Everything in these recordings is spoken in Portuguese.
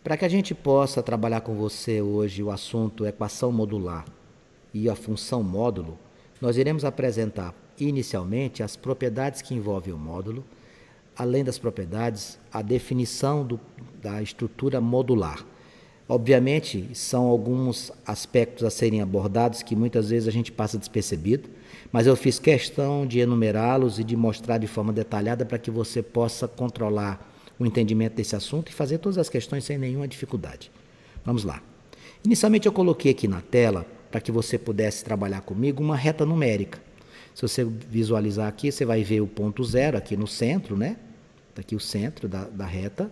Para que a gente possa trabalhar com você hoje o assunto equação modular e a função módulo, nós iremos apresentar inicialmente as propriedades que envolvem o módulo, além das propriedades, a definição da estrutura modular. Obviamente, são alguns aspectos a serem abordados que muitas vezes a gente passa despercebido, mas eu fiz questão de enumerá-los e de mostrar de forma detalhada para que você possa controlar o entendimento desse assunto e fazer todas as questões sem nenhuma dificuldade. Vamos lá. Inicialmente eu coloquei aqui na tela, para que você pudesse trabalhar comigo, uma reta numérica. Se você visualizar aqui, você vai ver o ponto zero aqui no centro, né? Está aqui o centro da reta.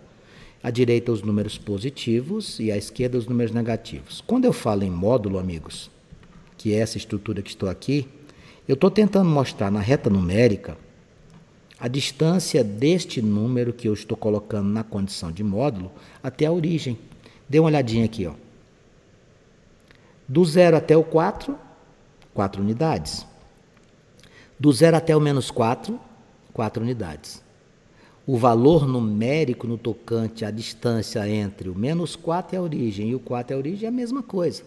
À direita os números positivos e à esquerda os números negativos. Quando eu falo em módulo, amigos, que é essa estrutura que estou aqui, eu estou tentando mostrar na reta numérica a distância deste número que eu estou colocando na condição de módulo até a origem. Dê uma olhadinha aqui, ó. Do 0 até o 4, 4 unidades. Do 0 até o menos 4, 4 unidades. O valor numérico no tocante à distância entre o menos 4 e a origem e o 4 e a origem é a mesma coisa.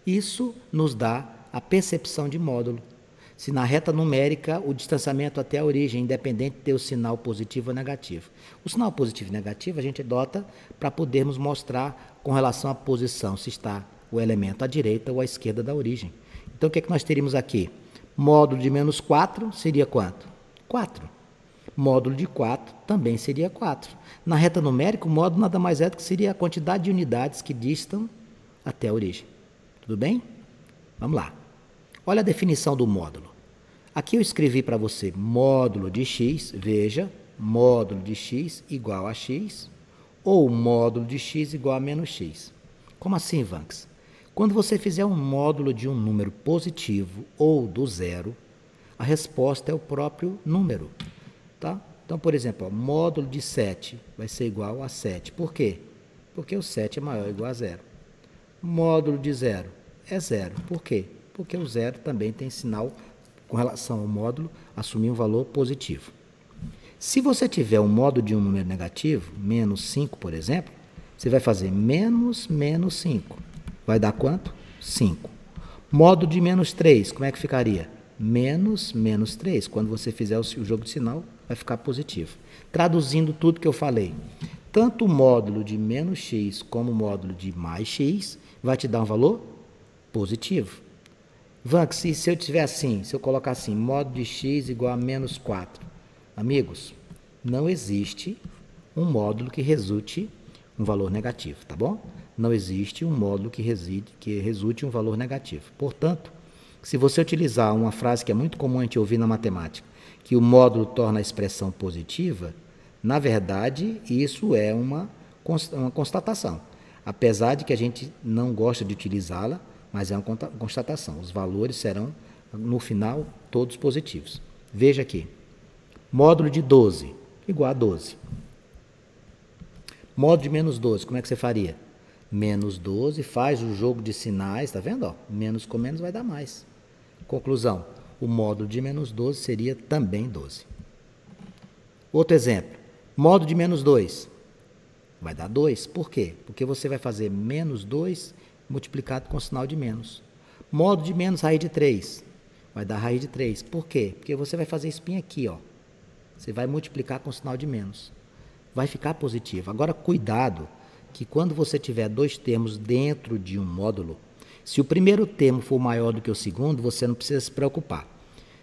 Isso nos dá a percepção de módulo. Se na reta numérica o distanciamento até a origem, independente de ter o sinal positivo ou negativo. O sinal positivo e negativo a gente adota para podermos mostrar com relação à posição, se está o elemento à direita ou à esquerda da origem. Então o que é que nós teríamos aqui? Módulo de menos 4 seria quanto? 4. Módulo de 4 também seria 4. Na reta numérica, o módulo nada mais é do que seria a quantidade de unidades que distam até a origem. Tudo bem? Vamos lá. Olha a definição do módulo. Aqui eu escrevi para você módulo de x, veja, módulo de x igual a x, ou módulo de x igual a menos x. Como assim, Vanks? Quando você fizer um módulo de um número positivo ou do zero, a resposta é o próprio número. Tá? Então, por exemplo, ó, módulo de 7 vai ser igual a 7. Por quê? Porque o 7 é maior ou igual a zero. Módulo de 0 é 0. Por quê? Porque o 0 também tem sinal com relação ao módulo, assumir um valor positivo. Se você tiver um módulo de um número negativo, menos 5, por exemplo, você vai fazer menos 5. Vai dar quanto? 5. Módulo de menos 3, como é que ficaria? Menos 3. Quando você fizer o jogo de sinal, vai ficar positivo. Traduzindo tudo que eu falei, tanto o módulo de menos x como o módulo de mais x vai te dar um valor positivo. Vanks, se eu tiver assim, se eu colocar assim, módulo de x igual a menos 4, amigos, não existe um módulo que resulte um valor negativo, tá bom? Não existe um módulo que resulte um valor negativo. Portanto, se você utilizar uma frase que é muito comum a gente ouvir na matemática, que o módulo torna a expressão positiva, na verdade, isso é uma constatação. Apesar de que a gente não gosta de utilizá-la, mas é uma constatação. Os valores serão, no final, todos positivos. Veja aqui. Módulo de 12 igual a 12. Módulo de menos 12, como é que você faria? Menos 12 faz o jogo de sinais, tá vendo? Ó, menos com menos vai dar mais. Conclusão, o módulo de menos 12 seria também 12. Outro exemplo, módulo de menos 2 vai dar 2. Por quê? Porque você vai fazer menos 2 multiplicado com o sinal de menos. Módulo de menos raiz de 3 vai dar raiz de 3. Por quê? Porque você vai fazer espinha aqui, ó. Você vai multiplicar com o sinal de menos. Vai ficar positivo. Agora, cuidado, que quando você tiver dois termos dentro de um módulo, se o primeiro termo for maior do que o segundo, você não precisa se preocupar.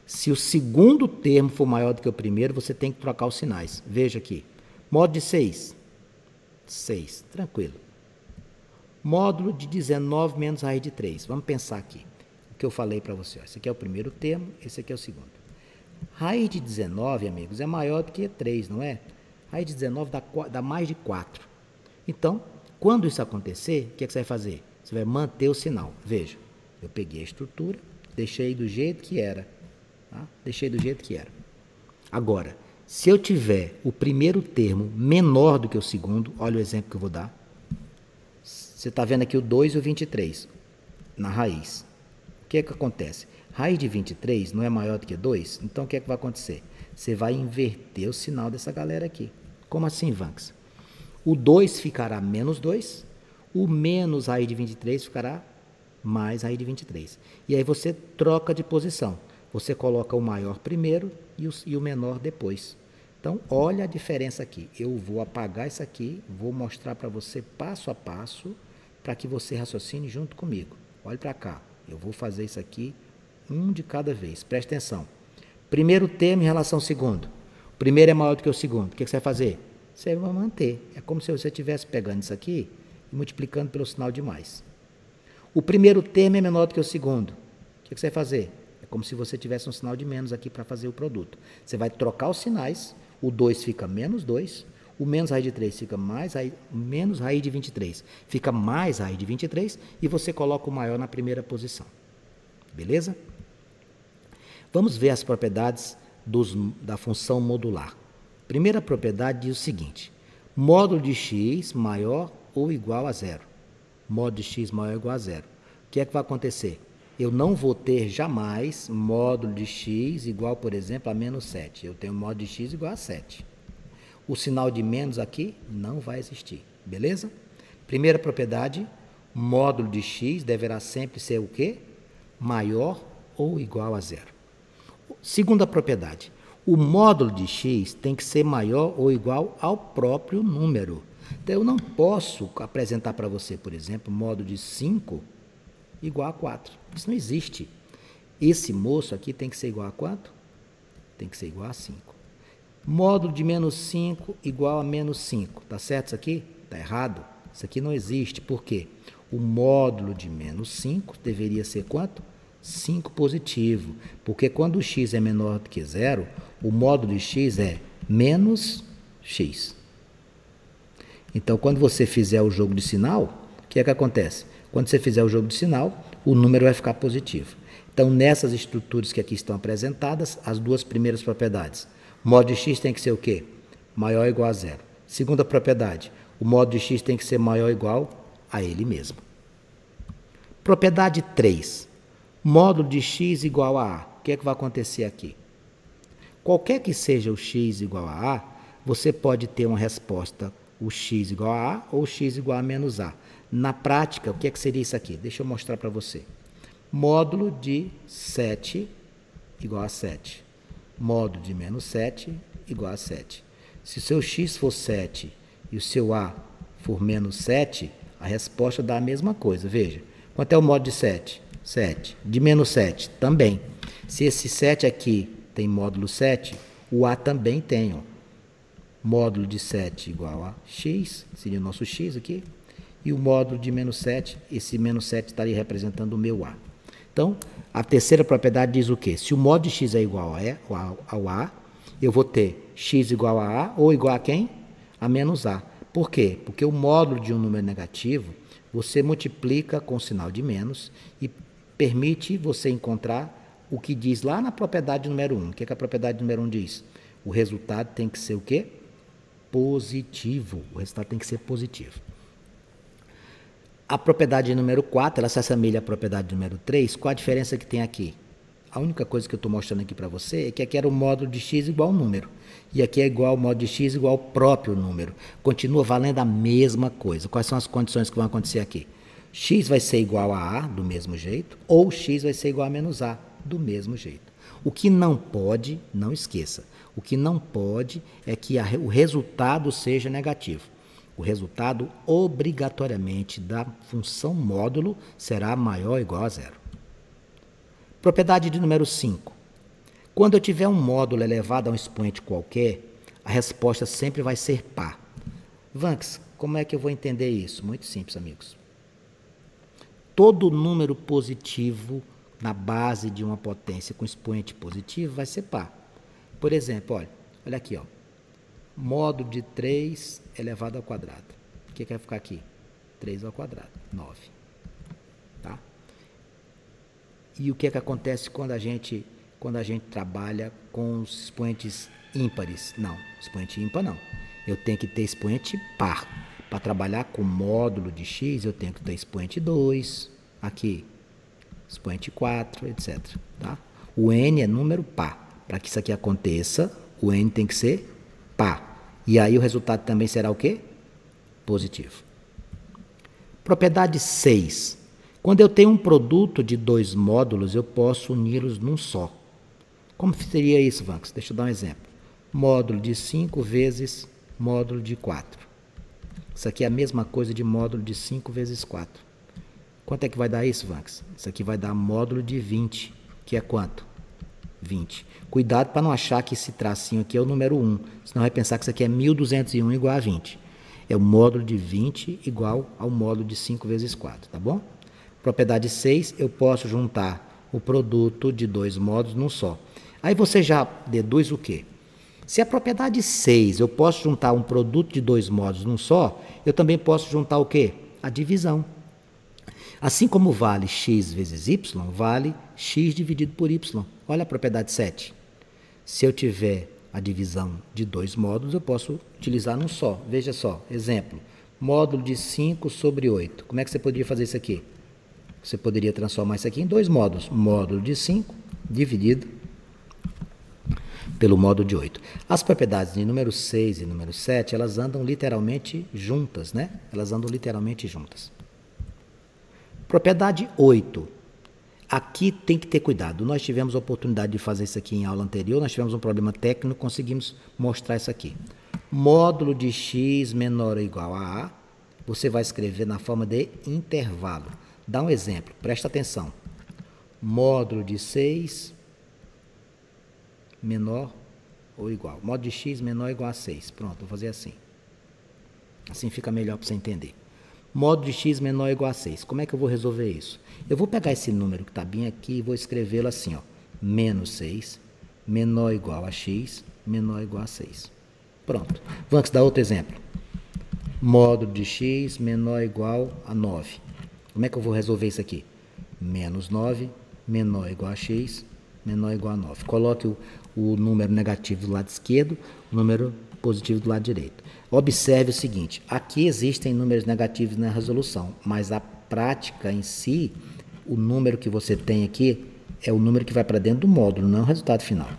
Se o segundo termo for maior do que o primeiro, você tem que trocar os sinais. Veja aqui. Módulo de 6. 6. Tranquilo. Módulo de 19 menos raiz de 3. Vamos pensar aqui. O que eu falei para você. Ó. Esse aqui é o primeiro termo, esse aqui é o segundo. Raiz de 19, amigos, é maior do que 3, não é? Raiz de 19 dá mais de 4. Então, quando isso acontecer, o que você vai fazer? Você vai manter o sinal. Veja, eu peguei a estrutura, deixei do jeito que era. Tá? Deixei do jeito que era. Agora, se eu tiver o primeiro termo menor do que o segundo, olha o exemplo que eu vou dar. Você está vendo aqui o 2 e o 23 na raiz. O que é que acontece? Raiz de 23 não é maior do que 2? Então, o que é que vai acontecer? Você vai inverter o sinal dessa galera aqui. Como assim, Vanks? O 2 ficará menos 2 O menos raiz de 23 ficará mais raiz de 23. E aí você troca de posição. Você coloca o maior primeiro e o menor depois. Então, olha a diferença aqui. Eu vou apagar isso aqui, vou mostrar para você passo a passo, para que você raciocine junto comigo. Olhe para cá. Eu vou fazer isso aqui, um de cada vez. Preste atenção. Primeiro termo em relação ao segundo. O primeiro é maior do que o segundo. O que você vai fazer? Você vai manter. É como se você estivesse pegando isso aqui e multiplicando pelo sinal de mais. O primeiro termo é menor do que o segundo. O que você vai fazer? É como se você tivesse um sinal de menos aqui para fazer o produto. Você vai trocar os sinais, o 2 fica menos 2, o menos raiz de 3 fica menos raiz de 23, fica mais raiz de 23 e você coloca o maior na primeira posição. Beleza? Vamos ver as propriedades da função modular. Primeira propriedade diz o seguinte: módulo de x maior ou igual a zero. Módulo de x maior ou igual a zero. O que é que vai acontecer? Eu não vou ter jamais módulo de x igual, por exemplo, a menos 7. Eu tenho módulo de x igual a 7. O sinal de menos aqui não vai existir. Beleza? Primeira propriedade, módulo de x deverá sempre ser o quê? Maior ou igual a zero. Segunda propriedade, o módulo de x tem que ser maior ou igual ao próprio número. Então, eu não posso apresentar para você, por exemplo, módulo de 5 igual a 4. Isso não existe. Esse moço aqui tem que ser igual a quanto? Tem que ser igual a 5. Módulo de menos 5 igual a menos 5. Está certo isso aqui? Está errado. Isso aqui não existe. Por quê? O módulo de menos 5 deveria ser quanto? 5 positivo. Porque quando o x é menor do que zero, o módulo de x é menos x. Então, quando você fizer o jogo de sinal, o que é que acontece? Quando você fizer o jogo de sinal, o número vai ficar positivo. Então, nessas estruturas que aqui estão apresentadas, as duas primeiras propriedades. O módulo de x tem que ser o quê? Maior ou igual a zero. Segunda propriedade, o módulo de x tem que ser maior ou igual a ele mesmo. Propriedade 3. Módulo de x igual a a. O que é que vai acontecer aqui? Qualquer que seja o x igual a a, você pode ter uma resposta, o x igual a a ou x igual a menos a. Na prática, o que é que seria isso aqui? Deixa eu mostrar para você. Módulo de 7 igual a 7. Módulo de menos 7 igual a 7. Se o seu x for 7 e o seu a for menos 7, a resposta dá a mesma coisa. Veja, quanto é o módulo de 7? 7. De menos 7? Também. Se esse 7 aqui tem módulo 7, o a também tem. Ó. Módulo de 7 igual a x, seria o nosso x aqui. E o módulo de menos 7, esse menos 7 estaria representando o meu a. Então, a terceira propriedade diz o quê? Se o módulo de x é igual ao a, eu vou ter x igual a a ou igual a quem? A menos a. Por quê? Porque o módulo de um número negativo, você multiplica com o sinal de menos e permite você encontrar o que diz lá na propriedade número 1. O que é que a propriedade número 1 diz? O resultado tem que ser o quê? Positivo. O resultado tem que ser positivo. A propriedade número 4, ela se assemelha à propriedade número 3. Qual a diferença que tem aqui? A única coisa que eu estou mostrando aqui para você é que aqui era o módulo de x igual ao número. E aqui é igual ao módulo de x igual ao próprio número. Continua valendo a mesma coisa. Quais são as condições que vão acontecer aqui? X vai ser igual a do mesmo jeito, ou x vai ser igual a menos a, do mesmo jeito. O que não pode, não esqueça, o que não pode é que o resultado seja negativo. O resultado, obrigatoriamente, da função módulo será maior ou igual a zero. Propriedade de número 5. Quando eu tiver um módulo elevado a um expoente qualquer, a resposta sempre vai ser par. Vanks, como é que eu vou entender isso? Muito simples, amigos. Todo número positivo na base de uma potência com expoente positivo vai ser par. Por exemplo, olha aqui, ó. Módulo de 3 elevado ao quadrado. O que vai ficar aqui? 3 ao quadrado, 9. Tá? E o que acontece quando a gente trabalha com os expoentes ímpares? Não, expoente ímpar não. Eu tenho que ter expoente par. Para trabalhar com módulo de x, eu tenho que ter expoente 2, aqui, expoente 4, etc. Tá? O n é número par. Para que isso aqui aconteça, o n tem que ser par. E aí o resultado também será o quê? Positivo. Propriedade 6. Quando eu tenho um produto de 2 módulos, eu posso uni-los num só. Como seria isso, Vanks? Deixa eu dar um exemplo. Módulo de 5 vezes módulo de 4. Isso aqui é a mesma coisa de módulo de 5 vezes 4. Quanto é que vai dar isso, Vanks? Isso aqui vai dar módulo de 20, que é quanto? 20. Cuidado para não achar que esse tracinho aqui é o número 1, senão vai pensar que isso aqui é 1201 igual a 20. É o módulo de 20 igual ao módulo de 5 vezes 4, tá bom? Propriedade 6, eu posso juntar o produto de 2 módulos num só. Aí você já deduz o quê? Se a propriedade 6 eu posso juntar um produto de 2 módulos num só, eu também posso juntar o quê? A divisão. Assim como vale x vezes y, vale x dividido por y. Olha a propriedade 7. Se eu tiver a divisão de 2 módulos, eu posso utilizar num só. Veja só, exemplo, módulo de 5 sobre 8. Como é que você poderia fazer isso aqui? Você poderia transformar isso aqui em 2 módulos. Módulo de 5 dividido pelo módulo de 8. As propriedades de número 6 e número 7, elas andam literalmente juntas, né? Elas andam literalmente juntas. Propriedade 8. Aqui tem que ter cuidado. Nós tivemos a oportunidade de fazer isso aqui em aula anterior, nós tivemos um problema técnico, conseguimos mostrar isso aqui. Módulo de x menor ou igual a A, você vai escrever na forma de intervalo. Dá um exemplo, presta atenção. Módulo de 6 menor ou igual. Módulo de x menor ou igual a 6. Pronto, vou fazer assim. Assim fica melhor para você entender. Módulo de x menor ou igual a 6. Como é que eu vou resolver isso? Eu vou pegar esse número que está bem aqui e vou escrevê-lo assim, ó. Menos 6 menor ou igual a x menor ou igual a 6. Pronto. Vamos dar outro exemplo. Módulo de x menor ou igual a 9. Como é que eu vou resolver isso aqui? Menos 9 menor ou igual a x menor ou igual a 9. Coloque o número negativo do lado esquerdo, o número positivo do lado direito. Observe o seguinte, aqui existem números negativos na resolução, mas a prática em si, o número que você tem aqui é o número que vai para dentro do módulo, não é o resultado final.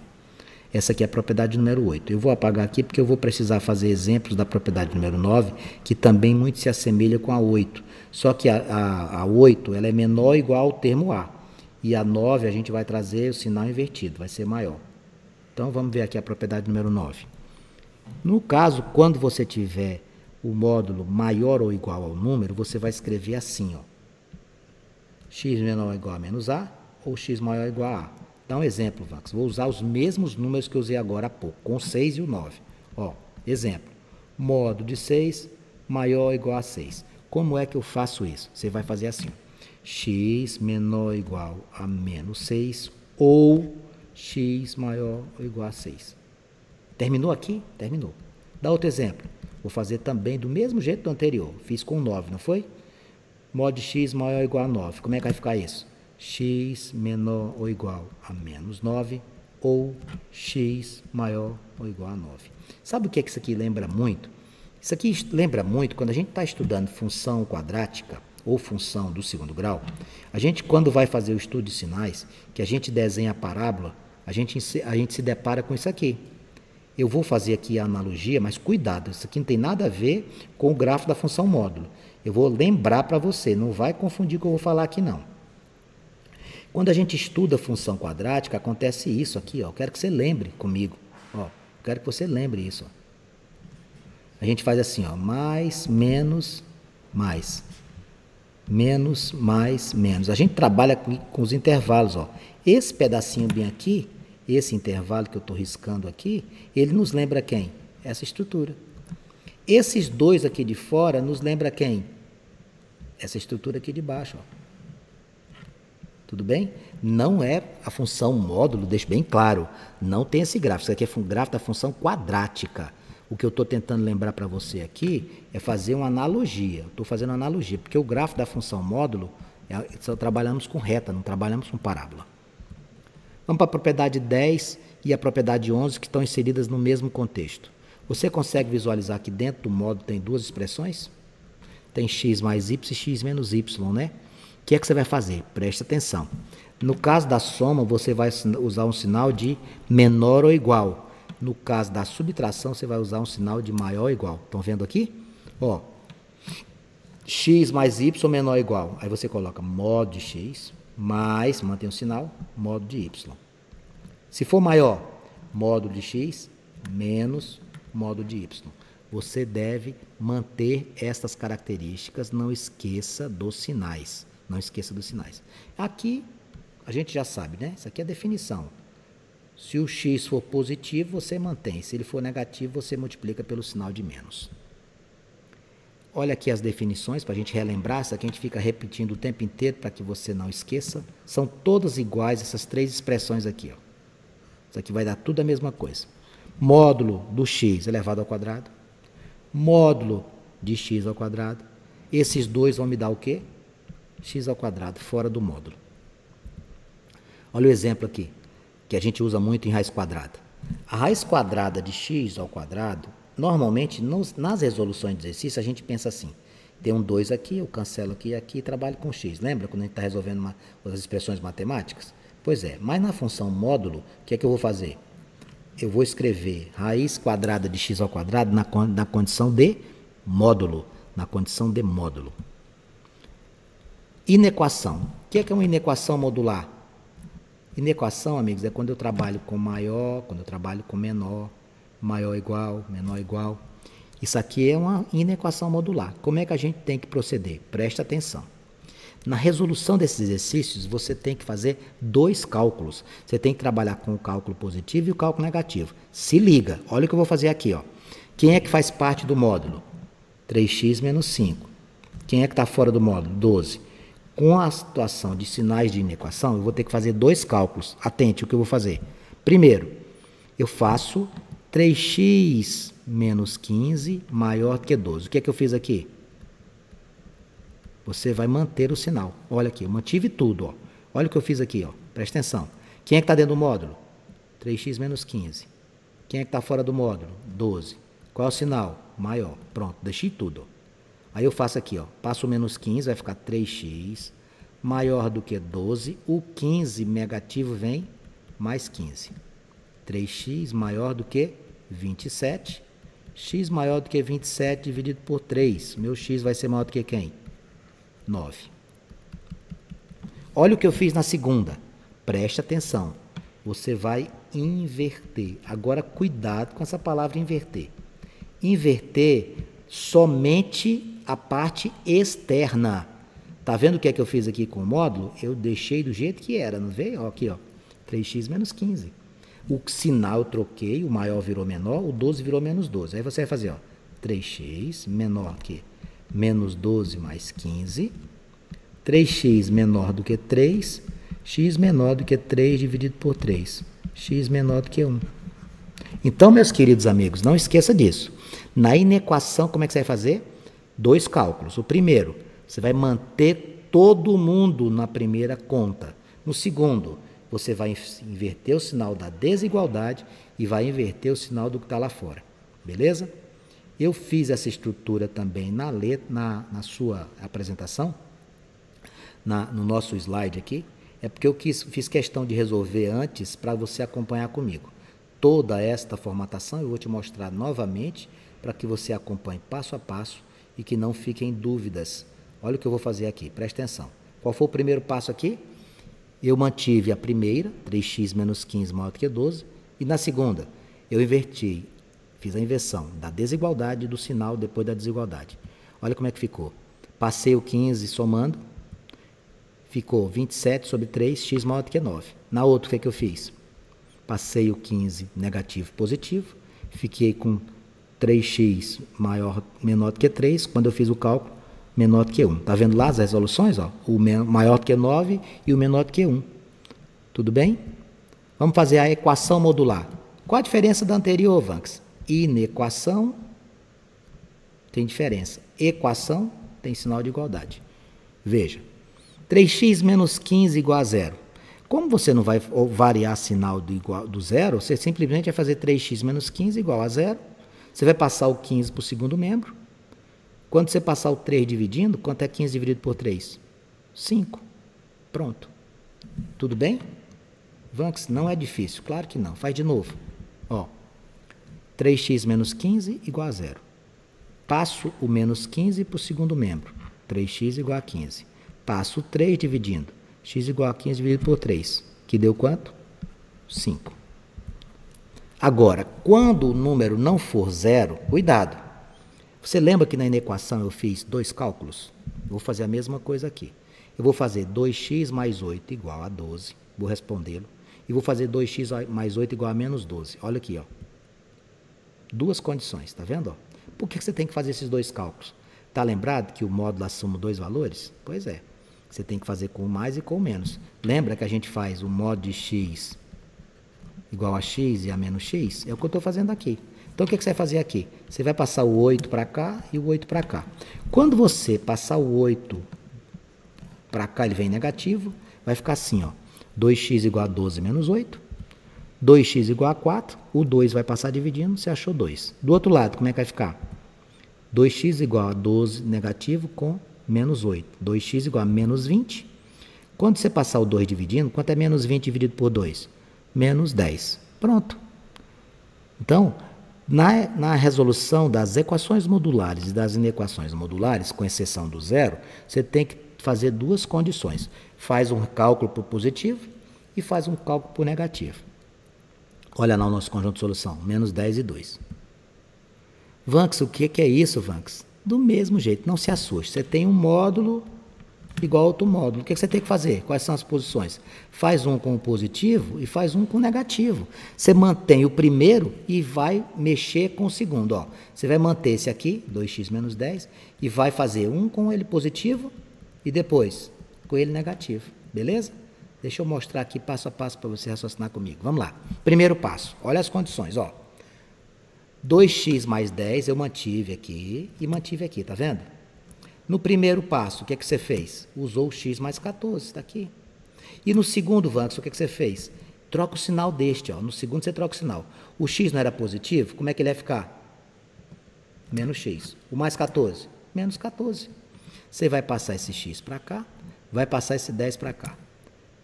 Essa aqui é a propriedade número 8. Eu vou apagar aqui porque eu vou precisar fazer exemplos da propriedade número 9, que também muito se assemelha com a 8. Só que a 8 ela é menor ou igual ao termo A. E a 9 a gente vai trazer o sinal invertido, vai ser maior. Então vamos ver aqui a propriedade número 9. No caso, quando você tiver o módulo maior ou igual ao número, você vai escrever assim, ó. X menor ou igual a menos A, ou x maior ou igual a A. Dá um exemplo, Vax. Vou usar os mesmos números que eu usei agora há pouco, com o 6 e o 9. Ó, exemplo. Módulo de 6 maior ou igual a 6. Como é que eu faço isso? Você vai fazer assim, ó. X menor ou igual a menos 6, ou x maior ou igual a 6. Terminou aqui? Terminou. Dá outro exemplo. Vou fazer também do mesmo jeito do anterior. Fiz com 9, não foi? Módulo de x maior ou igual a 9. Como é que vai ficar isso? X menor ou igual a menos 9 ou x maior ou igual a 9. Sabe o que é que isso aqui lembra muito? Isso aqui lembra muito quando a gente está estudando função quadrática ou função do segundo grau. A gente, quando vai fazer o estudo de sinais, que a gente desenha a parábola, a gente se depara com isso aqui. Eu vou fazer aqui a analogia, mas cuidado, isso aqui não tem nada a ver com o gráfico da função módulo. Eu vou lembrar para você, não vai confundir o que eu vou falar aqui não. Quando a gente estuda função quadrática, acontece isso aqui, ó. Eu quero que você lembre comigo, ó. Eu quero que você lembre isso, ó. A gente faz assim, ó, mais, menos, mais. Menos, mais, menos. A gente trabalha com os intervalos, ó. Esse pedacinho bem aqui, esse intervalo que eu estou riscando aqui, ele nos lembra quem? Essa estrutura. Esses dois aqui de fora nos lembra quem? Essa estrutura aqui de baixo, ó. Tudo bem? Não é a função módulo, deixo bem claro, não tem esse gráfico. Isso aqui é um gráfico da função quadrática. O que eu estou tentando lembrar para você aqui é fazer uma analogia. Estou fazendo uma analogia, porque o gráfico da função módulo, só trabalhamos com reta, não trabalhamos com parábola. Vamos para a propriedade 10 e a propriedade 11, que estão inseridas no mesmo contexto. Você consegue visualizar que dentro do módulo tem duas expressões? Tem x mais y e x menos y, né? O que é que você vai fazer? Preste atenção. No caso da soma, você vai usar um sinal de menor ou igual. No caso da subtração, você vai usar um sinal de maior ou igual. Estão vendo aqui? Ó, x mais y menor ou igual. Aí você coloca módulo de x mais, mantém o sinal, módulo de y. Se for maior, módulo de x menos módulo de y. Você deve manter estas características, não esqueça dos sinais. Não esqueça dos sinais. Aqui, a gente já sabe, né? Isso aqui é a definição. Se o x for positivo, você mantém. Se ele for negativo, você multiplica pelo sinal de menos. Olha aqui as definições, para a gente relembrar. Isso aqui a gente fica repetindo o tempo inteiro para que você não esqueça. São todas iguais, essas três expressões aqui. Ó. Isso aqui vai dar tudo a mesma coisa. Módulo do x elevado ao quadrado. Módulo de x ao quadrado. Esses dois vão me dar o quê? X ao quadrado, fora do módulo. Olha o exemplo aqui, que a gente usa muito em raiz quadrada. A raiz quadrada de x ao quadrado, normalmente, nas resoluções de exercício, a gente pensa assim, tem um 2 aqui, eu cancelo aqui e aqui e trabalho com x. Lembra quando a gente está resolvendo as expressões matemáticas? Pois é, mas na função módulo, o que é que eu vou fazer? Eu vou escrever raiz quadrada de x ao quadrado na condição de módulo. Na condição de módulo. Inequação. O que é uma inequação modular? Inequação, amigos, é quando eu trabalho com maior, quando eu trabalho com menor, maior igual, menor igual. Isso aqui é uma inequação modular. Como é que a gente tem que proceder? Presta atenção. Na resolução desses exercícios, você tem que fazer dois cálculos. Você tem que trabalhar com o cálculo positivo e o cálculo negativo. Se liga, olha o que eu vou fazer aqui. Ó. Quem é que faz parte do módulo? 3x menos 5. Quem é que está fora do módulo? 12. Com a situação de sinais de inequação, eu vou ter que fazer dois cálculos. Atente o que eu vou fazer. Primeiro, eu faço 3x menos 15 maior que 12. O que é que eu fiz aqui? Você vai manter o sinal. Olha aqui, eu mantive tudo. Ó. Olha o que eu fiz aqui. Ó. Presta atenção. Quem é que está dentro do módulo? 3x menos 15. Quem é que está fora do módulo? 12. Qual é o sinal? Maior. Pronto, deixei tudo. Ó. Aí eu faço aqui, ó, passo o menos 15, vai ficar 3x maior do que 12. O 15 negativo vem mais 15. 3x maior do que 27. X maior do que 27 dividido por 3. Meu x vai ser maior do que quem? 9. Olha o que eu fiz na segunda. Preste atenção. Você vai inverter. Agora, cuidado com essa palavra inverter. Inverter somente a parte externa. Tá vendo o que é que eu fiz aqui com o módulo? Eu deixei do jeito que era, não veio? Ó, aqui, ó. 3x menos 15. O sinal eu troquei, o maior virou menor, o 12 virou menos 12. Aí você vai fazer, ó, 3x menor que menos 12 mais 15. 3x menor do que 3. X menor do que 3 dividido por 3. X menor do que 1. Então, meus queridos amigos, não esqueça disso. Na inequação, como é que você vai fazer? Dois cálculos. O primeiro, você vai manter todo mundo na primeira conta. No segundo, você vai inverter o sinal da desigualdade e vai inverter o sinal do que está lá fora. Beleza? Eu fiz essa estrutura também na sua apresentação, no nosso slide aqui. É porque eu fiz questão de resolver antes para você acompanhar comigo. Toda esta formatação eu vou te mostrar novamente para que você acompanhe passo a passo e que não fiquem dúvidas. Olha o que eu vou fazer aqui, presta atenção. Qual foi o primeiro passo aqui? Eu mantive a primeira, 3x menos 15 maior do que 12, e na segunda, eu inverti, fiz a inversão da desigualdade do sinal depois da desigualdade. Olha como é que ficou. Passei o 15 somando, ficou 27 sobre 3, x maior do que 9. Na outra, o que é que eu fiz? Passei o 15 negativo positivo, fiquei com 3x menor do que 3, quando eu fiz o cálculo, menor do que 1. Está vendo lá as resoluções? Ó? O maior do que 9 e o menor do que 1. Tudo bem? Vamos fazer a equação modular. Qual a diferença da anterior, Vanks? Inequação tem diferença. Equação tem sinal de igualdade. Veja, 3x menos 15 igual a 0. Como você não vai variar sinal do zero, você simplesmente vai fazer 3x menos 15 igual a 0. Você vai passar o 15 para o segundo membro. Quando você passar o 3 dividindo, quanto é 15 dividido por 3? 5. Pronto. Tudo bem? Vanks, não é difícil. Claro que não. Faz de novo. Ó, 3x menos 15 igual a 0. Passo o menos 15 para o segundo membro. 3x igual a 15. Passo 3 dividindo. X igual a 15 dividido por 3. Que deu quanto? 5. Agora, quando o número não for zero, cuidado. Você lembra que na inequação eu fiz 2 cálculos? Eu vou fazer a mesma coisa aqui. Eu vou fazer 2x mais 8 igual a 12. Vou respondê-lo. E vou fazer 2x mais 8 igual a menos 12. Olha aqui, ó. Duas condições, tá vendo? Ó? Por que você tem que fazer esses 2 cálculos? Tá lembrado que o módulo assume 2 valores? Pois é. Você tem que fazer com o mais e com o menos. Lembra que a gente faz o módulo de x igual a x e a menos x? É o que eu estou fazendo aqui. Então, o que você vai fazer aqui? Você vai passar o 8 para cá e o 8 para cá. Quando você passar o 8 para cá, ele vem negativo, vai ficar assim, ó. 2x igual a 12 menos 8. 2x igual a 4. O 2 vai passar dividindo, você achou 2. Do outro lado, como é que vai ficar? 2x igual a 12 negativo com menos 8. 2x igual a menos 20. Quando você passar o 2 dividindo, quanto é menos 20 dividido por 2? Menos 10. Pronto. Então, na resolução das equações modulares e das inequações modulares, com exceção do zero, você tem que fazer 2 condições. Faz um cálculo por positivo e faz um cálculo por negativo. Olha lá o nosso conjunto de solução, menos 10 e 2. Vanks, o que é isso, Vanks? Do mesmo jeito, não se assuste. Você tem um módulo igual a outro módulo. O que você tem que fazer? Quais são as posições? Faz um com o positivo e faz um com o negativo. Você mantém o primeiro e vai mexer com o segundo. Ó. Você vai manter esse aqui, 2x menos 10, e vai fazer um com ele positivo e depois com ele negativo. Beleza? Deixa eu mostrar aqui passo a passo para você raciocinar comigo. Vamos lá. Primeiro passo. Olha as condições. Ó. 2x mais 10 eu mantive aqui e mantive aqui, tá vendo? No primeiro passo, o que é que você fez? Usou o x mais 14, está aqui. E no segundo, Vanks, o que é que você fez? Troca o sinal deste, ó. No segundo você troca o sinal. O x não era positivo, como é que ele ia ficar? Menos x. O mais 14? Menos 14. Você vai passar esse x para cá, vai passar esse 10 para cá.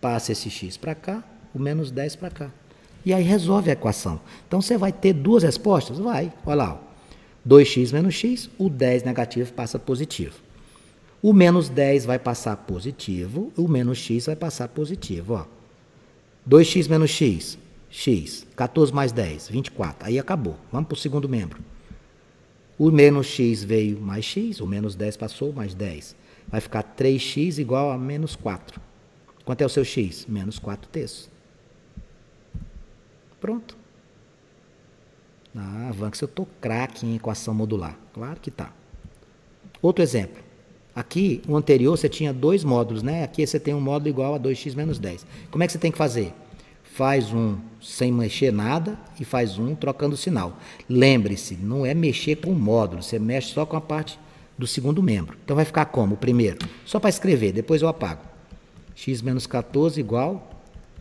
Passa esse x para cá, o menos 10 para cá. E aí resolve a equação. Então, você vai ter 2 respostas? Vai. Olha lá. Ó. 2x menos x, o 10 negativo passa positivo. O menos 10 vai passar positivo, o menos x vai passar positivo. Ó. 2x menos x, x. 14 mais 10, 24. Aí acabou. Vamos para o segundo membro. O menos x veio mais x, o menos 10 passou, mais 10. Vai ficar 3x igual a menos 4. Quanto é o seu x? Menos 4 terços. Pronto. Ah, Vanks, eu estou craque em equação modular. Claro que tá. Outro exemplo. Aqui, o anterior, você tinha 2 módulos, né? Aqui você tem um módulo igual a 2x menos 10. Como é que você tem que fazer? Faz um sem mexer nada e faz um trocando o sinal. Lembre-se, não é mexer com o módulo, você mexe só com a parte do segundo membro. Então vai ficar como? O primeiro, só para escrever, depois eu apago. X menos 14 igual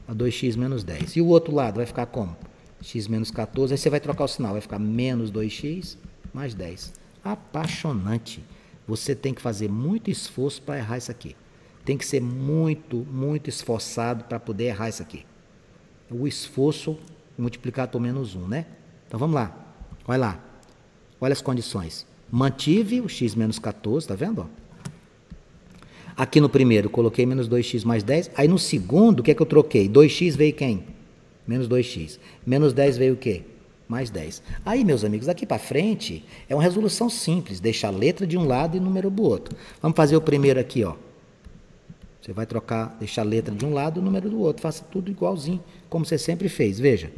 a 2x menos 10. E o outro lado vai ficar como? X menos 14, aí você vai trocar o sinal, vai ficar menos 2x mais 10. Apaixonante. Você tem que fazer muito esforço para errar isso aqui. Tem que ser muito, muito esforçado para poder errar isso aqui. O esforço multiplicado por menos 1, né? Então vamos lá. Olha lá. Olha as condições. Mantive o x menos 14, tá vendo? Ó? Aqui no primeiro, coloquei menos 2x mais 10. Aí no segundo, o que é que eu troquei? 2x veio quem? Menos 2x. Menos 10 veio o quê? Mais 10. Aí, meus amigos, daqui para frente é uma resolução simples. Deixa a letra de um lado e o número do outro. Vamos fazer o primeiro aqui, ó. Você vai trocar, deixar a letra de um lado e o número do outro. Faça tudo igualzinho, como você sempre fez. Veja.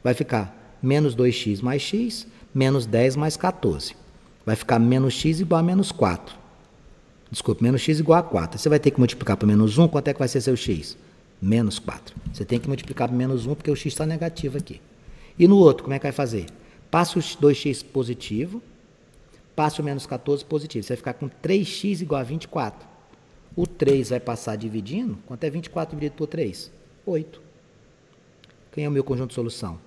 Vai ficar menos 2x mais x, menos 10 mais 14. Vai ficar menos x igual a menos 4. Desculpe, menos x igual a 4. Você vai ter que multiplicar por menos 1. Quanto é que vai ser seu x? Menos 4. Você tem que multiplicar por menos 1 porque o x está negativo aqui. E no outro, como é que vai fazer? Passa o 2x positivo, passa o menos 14 positivo. Você vai ficar com 3x igual a 24. O 3 vai passar dividindo. Quanto é 24 dividido por 3? 8. Quem é o meu conjunto de solução?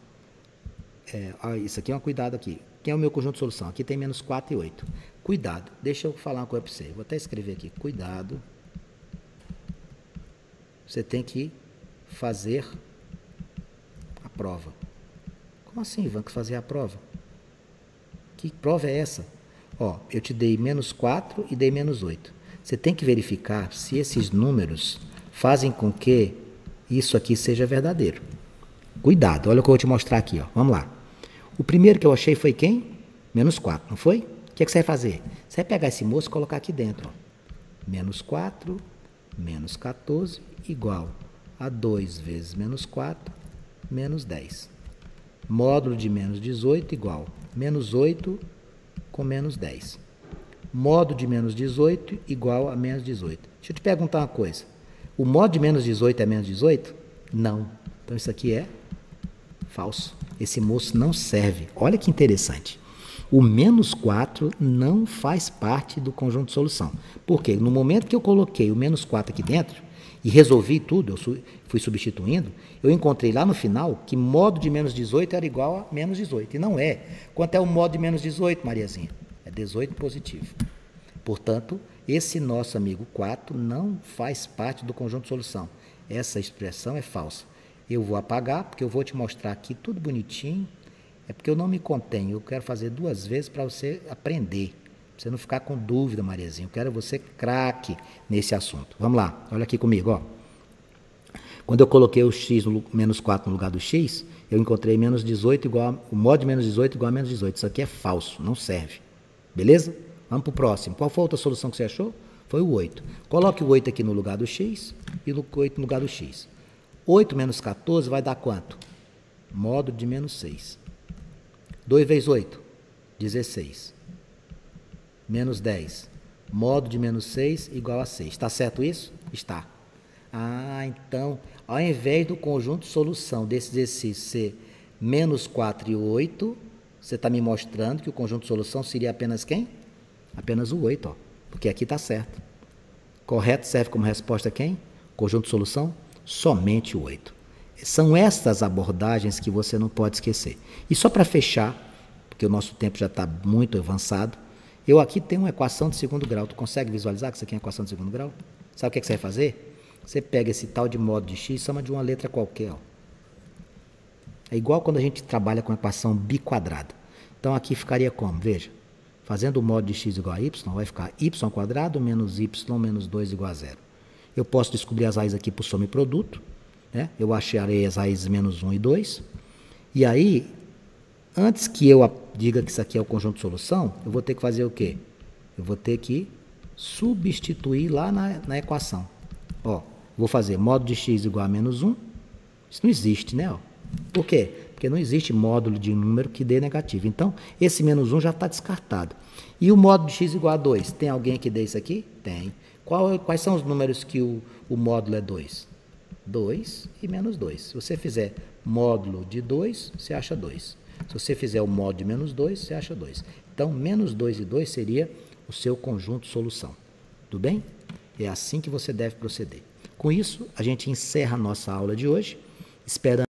Isso aqui é um cuidado aqui. Quem é o meu conjunto de solução? Aqui tem menos 4 e 8. Cuidado. Deixa eu falar uma coisa para você. Vou até escrever aqui. Cuidado. Você tem que fazer a prova. Como assim, Ivan, que fazer a prova? Que prova é essa? Ó, eu te dei menos 4 e dei menos 8. Você tem que verificar se esses números fazem com que isso aqui seja verdadeiro. Cuidado, olha o que eu vou te mostrar aqui, ó. Vamos lá. O primeiro que eu achei foi quem? Menos 4, não foi? O que você vai fazer? Você vai pegar esse moço e colocar aqui dentro, ó. Menos 4, menos 14, igual a 2 vezes menos 4, menos 10. Módulo de menos 18 igual menos 8 com menos 10. Módulo de menos 18 igual a menos 18. Deixa eu te perguntar uma coisa. O módulo de menos 18 é menos 18? Não. Então isso aqui é falso. Esse moço não serve. Olha que interessante. O menos 4 não faz parte do conjunto de solução. Por quê? No momento que eu coloquei o menos 4 aqui dentro e resolvi tudo, eu fui substituindo, eu encontrei lá no final que módulo de menos 18 era igual a menos 18. E não é. Quanto é o módulo de menos 18, Mariazinha? É 18 positivo. Portanto, esse nosso amigo 4 não faz parte do conjunto de solução. Essa expressão é falsa. Eu vou apagar, porque eu vou te mostrar aqui tudo bonitinho. É porque eu não me contenho. Eu quero fazer 2 vezes para você aprender. Pra você não ficar com dúvida, Mariazinha. Eu quero você craque nesse assunto. Vamos lá, olha aqui comigo, ó. Quando eu coloquei o x no menos 4 no lugar do x, eu encontrei menos 18 igual o módulo de menos 18 igual a menos 18. Isso aqui é falso, não serve. Beleza? Vamos para o próximo. Qual foi a outra solução que você achou? Foi o 8. Coloque o 8 aqui no lugar do x e o 8 no lugar do x. 8 menos 14 vai dar quanto? Módulo de menos 6. 2 vezes 8, 16. Menos 10. Módulo de menos 6 igual a 6. Está certo isso? Está. Ah, então, ao invés do conjunto de solução desse exercício ser menos 4 e 8, você está me mostrando que o conjunto de solução seria apenas quem? Apenas o 8, ó, porque aqui está certo. Correto serve como resposta quem? Conjunto de solução? Somente o 8. São estas abordagens que você não pode esquecer. E só para fechar, porque o nosso tempo já está muito avançado, eu aqui tenho uma equação de segundo grau. Tu consegue visualizar que isso aqui é uma equação de segundo grau? Sabe o que você vai fazer? Você pega esse tal de módulo de x e soma de uma letra qualquer, ó. É igual quando a gente trabalha com a equação biquadrada. Então aqui ficaria como? Veja, fazendo o módulo de x igual a y, vai ficar y² menos y menos 2 igual a 0. Eu posso descobrir as raízes aqui por soma e produto, né? Eu acharei as raízes menos 1 e 2. E aí, antes que eu diga que isso aqui é o conjunto de solução, eu vou ter que fazer o quê? Eu vou ter que substituir lá na equação. Ó, vou fazer módulo de x igual a menos 1. Isso não existe, né? Ó. Por quê? Porque não existe módulo de número que dê negativo. Então, esse menos 1 já está descartado. E o módulo de x igual a 2? Tem alguém que dê isso aqui? Tem. Quais são os números que o módulo é 2? 2 e menos 2. Se você fizer módulo de 2, você acha 2. Se você fizer o módulo de menos 2, você acha 2. Então, menos 2 e 2 seria o seu conjunto de solução. Tudo bem? É assim que você deve proceder. Com isso, a gente encerra a nossa aula de hoje, esperando